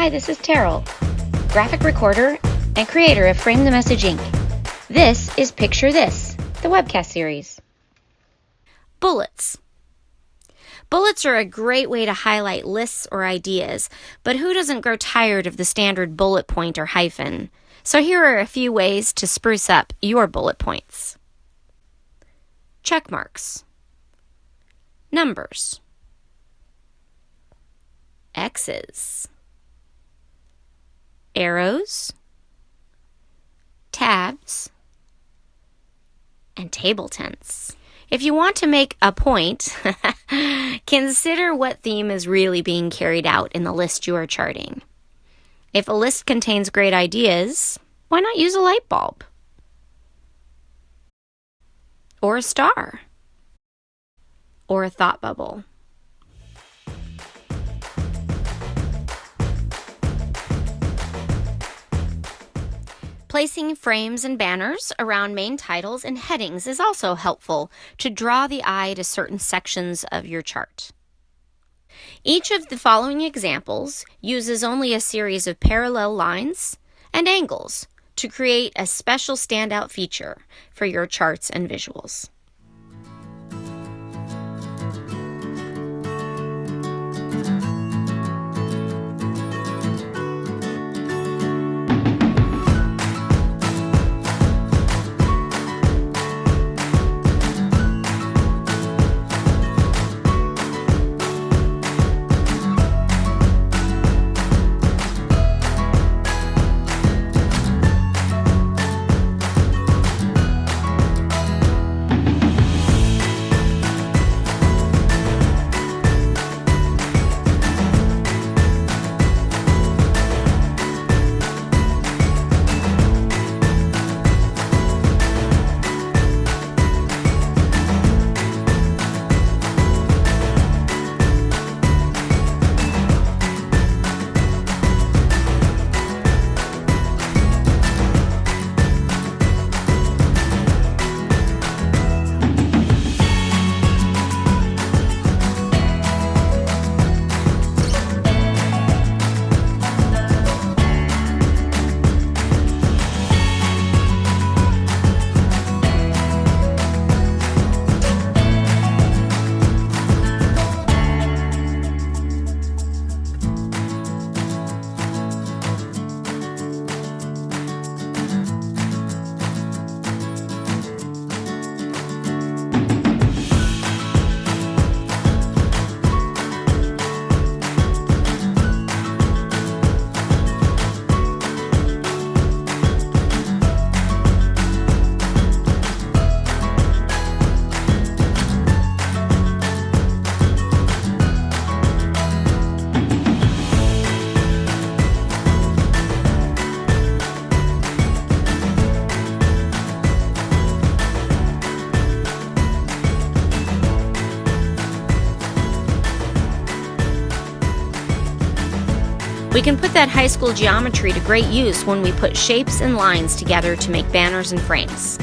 Hi, this is Terrell, graphic recorder and creator of Frame the Message Inc. This is Picture This, the webcast series. Bullets. Bullets are a great way to highlight lists or ideas, but who doesn't grow tired of the standard bullet point or hyphen? So here are a few ways to spruce up your bullet points. Check marks. Numbers. X's. Arrows. Tabs. And table tents. If you want to make a point, consider what theme is really being carried out in the list you are charting. If a list contains great ideas, why not use a light bulb? Or a star? Or a thought bubble? Placing frames and banners around main titles and headings is also helpful to draw the eye to certain sections of your chart. Each of the following examples uses only a series of parallel lines and angles to create a special standout feature for your charts and visuals. We can put that high school geometry to great use when we put shapes and lines together to make banners and frames.